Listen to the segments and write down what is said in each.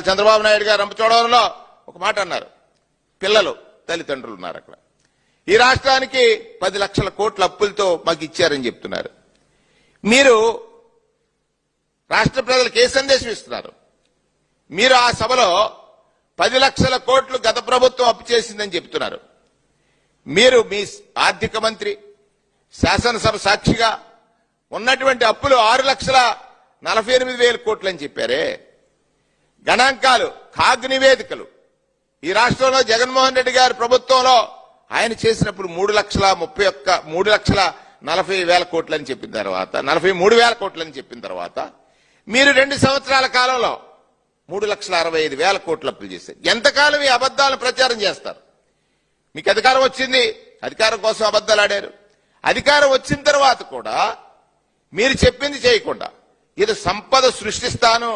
చంద్రబాబు నాయుడు గారు రంపచోడవరంలో ఒక మాట అన్నారు. పిల్లలు తల్లిదండ్రులు ఉన్నారు అక్కడ. ఈ రాష్ట్రానికి 10 లక్షల కోట్ల అప్పులతో మాకు ఇచ్చారని చెప్తున్నారు. మీరు రాష్ట్ర ప్రజలకు ఏ సందేశం ఇస్తున్నారు? మీరు ఆ సభలో 10 లక్షల కోట్లు గత ప్రభుత్వం అప్పు చేసిందని చెప్తున్నారు. మీరు మీ ఆర్థిక మంత్రి శాసనసభ సాక్షిగా ఉన్నటువంటి అప్పులు 6,48,000 కోట్లు అని చెప్పారే. గణాంకాలు, కాగ్ నివేదికలు ఈ రాష్ట్రంలో జగన్మోహన్ రెడ్డి గారి ప్రభుత్వంలో ఆయన చేసినప్పుడు 3,40,000 కోట్లు అని చెప్పిన తర్వాత 43,000 కోట్లు అని చెప్పిన తర్వాత మీరు 2 సంవత్సరాల కాలంలో 3,65,000 కోట్లు అప్పులు చేశారు. ఎంతకాలం ఈ అబద్దాలను ప్రచారం చేస్తారు? మీకు అధికారం వచ్చింది, అధికారం కోసం అబద్దాలు ఆడారు. అధికారం వచ్చిన తర్వాత కూడా మీరు చెప్పింది చేయకుండా ఇది సంపద సృష్టిస్తాను,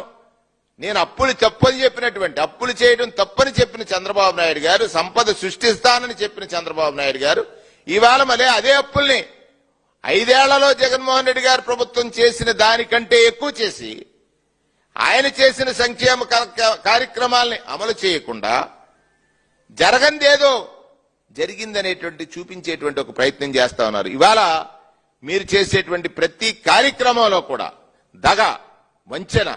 నేను అప్పులు తప్పని చెప్పినటువంటి, అప్పులు చేయడం తప్పని చెప్పిన చంద్రబాబు నాయుడు గారు, సంపద సృష్టిస్తానని చెప్పిన చంద్రబాబు నాయుడు గారు ఇవాళ మళ్ళీ అదే అప్పుల్ని 5 ఏళ్లలో జగన్మోహన్ రెడ్డి గారు ప్రభుత్వం చేసిన దానికంటే ఎక్కువ చేసి ఆయన చేసిన సంక్షేమ కార్యక్రమాల్ని అమలు చేయకుండా జరగందేదో జరిగిందనేటువంటి చూపించేటువంటి ఒక ప్రయత్నం చేస్తా ఉన్నారు. ఇవాళ మీరు చేసేటువంటి ప్రతి కార్యక్రమంలో కూడా దగ, వంచన,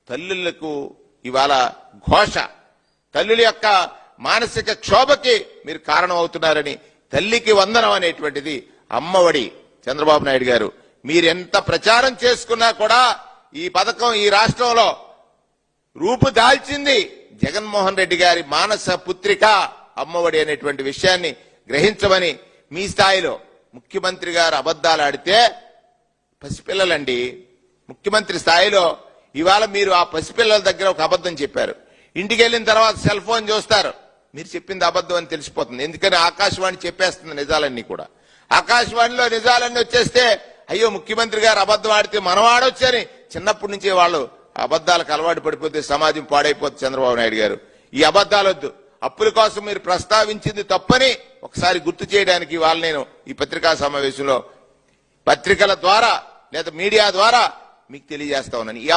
తల్లులకు ఇవాళ ఘోష, తల్లుల యొక్క మానసిక క్షోభకి మీరు కారణం అవుతున్నారని, తల్లికి వందనం అనేటువంటిది అమ్మఒడి చంద్రబాబు నాయుడు గారు మీరెంత ప్రచారం చేసుకున్నా కూడా ఈ పథకం ఈ రాష్ట్రంలో రూపు దాల్చింది జగన్మోహన్ రెడ్డి గారి మానస పుత్రిక అమ్మఒడి అనేటువంటి విషయాన్ని గ్రహించమని, మీ స్థాయిలో ముఖ్యమంత్రి గారు అబద్దాలు ఆడితే పసిపిల్లలండి, ముఖ్యమంత్రి స్థాయిలో ఇవాళ మీరు ఆ పసిపిల్లల దగ్గర ఒక అబద్ధం చెప్పారు. ఇంటికి వెళ్ళిన తర్వాత సెల్ ఫోన్ చూస్తారు, మీరు చెప్పింది అబద్ధం అని తెలిసిపోతుంది. ఎందుకని ఆకాశవాణి చెప్పేస్తుంది నిజాలన్నీ కూడా. ఆకాశవాణిలో నిజాలన్నీ వచ్చేస్తే అయ్యో ముఖ్యమంత్రి గారు అబద్ధం ఆడితే మనం ఆడొచ్చని చిన్నప్పటి నుంచే వాళ్ళు అబద్దాలకు అలవాటు పడిపోతే సమాజం పాడైపోతుంది. చంద్రబాబు నాయుడు గారు ఈ అబద్దాలొద్దు. అప్పుల కోసం మీరు ప్రస్తావించింది తప్పని ఒకసారి గుర్తు చేయడానికి ఇవాళ నేను ఈ పత్రికా సమావేశంలో పత్రికల ద్వారా లేదా మీడియా ద్వారా మీకు తెలియజేస్తా ఉన్నాను. ఈ